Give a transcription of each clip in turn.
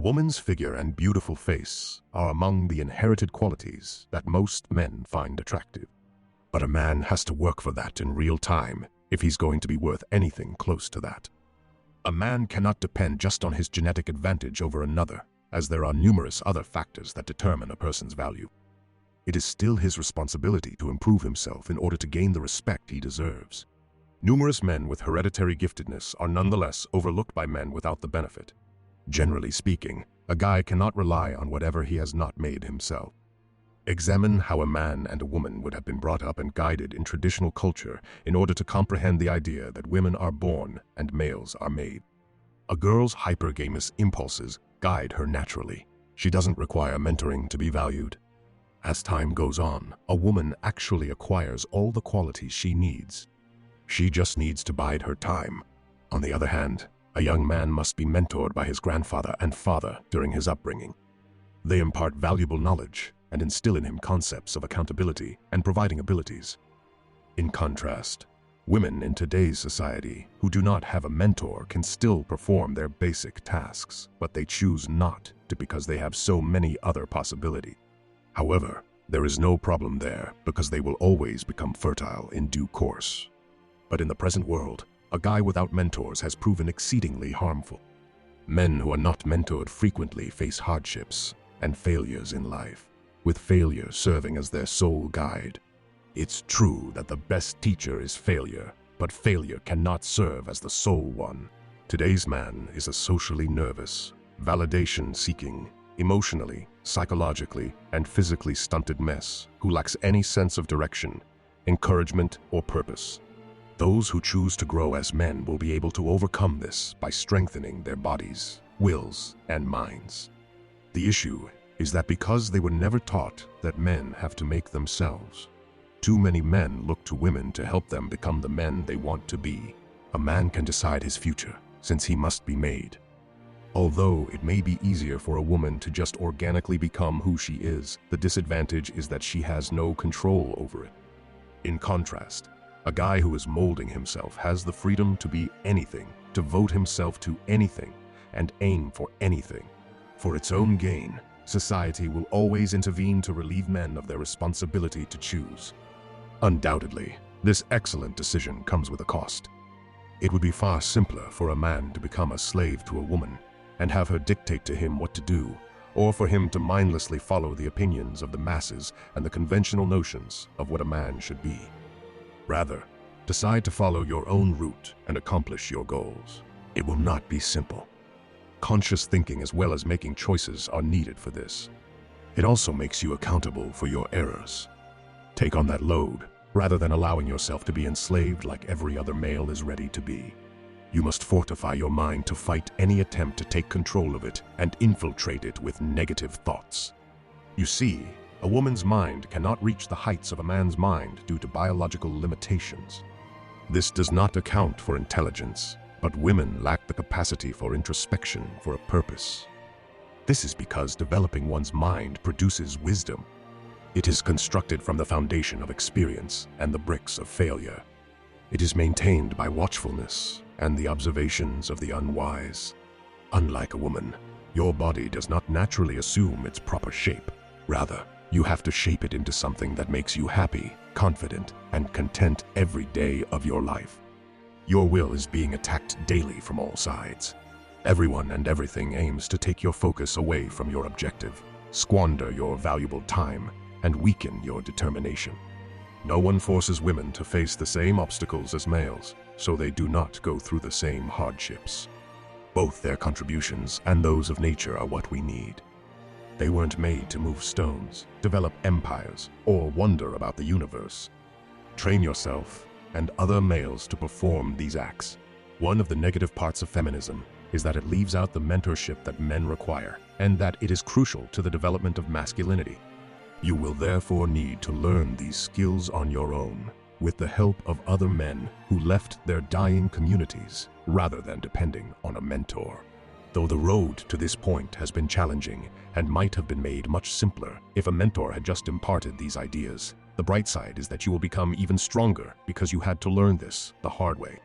woman's figure and beautiful face are among the inherited qualities that most men find attractive. But a man has to work for that in real time if he's going to be worth anything close to that. A man cannot depend just on his genetic advantage over another, as there are numerous other factors that determine a person's value. It is still his responsibility to improve himself in order to gain the respect he deserves. Numerous men with hereditary giftedness are nonetheless overlooked by men without the benefit. Generally speaking, a guy cannot rely on whatever he has not made himself. Examine how a man and a woman would have been brought up and guided in traditional culture in order to comprehend the idea that women are born and males are made. A girl's hypergamous impulses guide her naturally. She doesn't require mentoring to be valued. As time goes on, a woman actually acquires all the qualities she needs. She just needs to bide her time. On the other hand, a young man must be mentored by his grandfather and father during his upbringing. They impart valuable knowledge and instill in him concepts of accountability and providing abilities. In contrast, women in today's society who do not have a mentor can still perform their basic tasks, but they choose not to because they have so many other possibilities. However, there is no problem there because they will always become fertile in due course. But in the present world, a guy without mentors has proven exceedingly harmful. Men who are not mentored frequently face hardships and failures in life, with failure serving as their sole guide. It's true that the best teacher is failure, but failure cannot serve as the sole one. Today's man is a socially nervous, validation-seeking, emotionally, psychologically, and physically stunted mess who lacks any sense of direction, encouragement, or purpose. Those who choose to grow as men will be able to overcome this by strengthening their bodies, wills, and minds. The issue is that because they were never taught that men have to make themselves, too many men look to women to help them become the men they want to be. A man can decide his future, since he must be made. Although it may be easier for a woman to just organically become who she is, the disadvantage is that she has no control over it. In contrast, a guy who is molding himself has the freedom to be anything, to vote himself to anything, and aim for anything. For its own gain, society will always intervene to relieve men of their responsibility to choose. Undoubtedly, this excellent decision comes with a cost. It would be far simpler for a man to become a slave to a woman and have her dictate to him what to do, or for him to mindlessly follow the opinions of the masses and the conventional notions of what a man should be. Rather, decide to follow your own route and accomplish your goals. It will not be simple. Conscious thinking as well as making choices are needed for this. It also makes you accountable for your errors. Take on that load, rather than allowing yourself to be enslaved like every other male is ready to be. You must fortify your mind to fight any attempt to take control of it and infiltrate it with negative thoughts. You see, a woman's mind cannot reach the heights of a man's mind due to biological limitations. This does not account for intelligence, but women lack the capacity for introspection for a purpose. This is because developing one's mind produces wisdom. It is constructed from the foundation of experience and the bricks of failure. It is maintained by watchfulness and the observations of the unwise. Unlike a woman, your body does not naturally assume its proper shape. Rather, you have to shape it into something that makes you happy, confident, and content every day of your life. Your will is being attacked daily from all sides. Everyone and everything aims to take your focus away from your objective, squander your valuable time, and weaken your determination. No one forces women to face the same obstacles as males, so they do not go through the same hardships. Both their contributions and those of nature are what we need. They weren't made to move stones, develop empires, or wonder about the universe. Train yourself and other males to perform these acts. One of the negative parts of feminism is that it leaves out the mentorship that men require, and that it is crucial to the development of masculinity. You will therefore need to learn these skills on your own, with the help of other men who left their dying communities, rather than depending on a mentor. Though the road to this point has been challenging and might have been made much simpler if a mentor had just imparted these ideas, the bright side is that you will become even stronger because you had to learn this the hard way.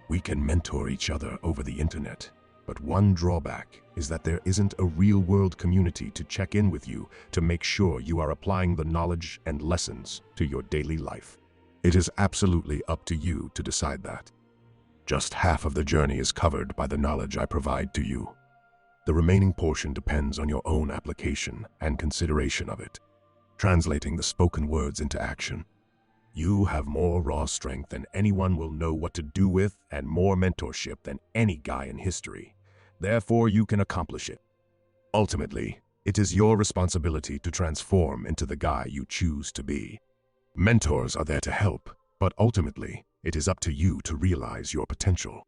We can mentor each other over the internet, but one drawback is that there isn't a real-world community to check in with you to make sure you are applying the knowledge and lessons to your daily life. It is absolutely up to you to decide that. Just half of the journey is covered by the knowledge I provide to you. The remaining portion depends on your own application and consideration of it, translating the spoken words into action. You have more raw strength than anyone will know what to do with, and more mentorship than any guy in history. Therefore, you can accomplish it. Ultimately, it is your responsibility to transform into the guy you choose to be. Mentors are there to help, but ultimately, it is up to you to realize your potential.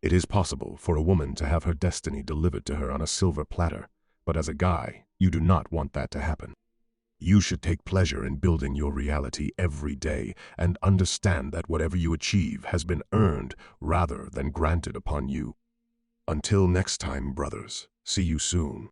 It is possible for a woman to have her destiny delivered to her on a silver platter, but as a guy, you do not want that to happen. You should take pleasure in building your reality every day and understand that whatever you achieve has been earned rather than granted upon you. Until next time, brothers, see you soon.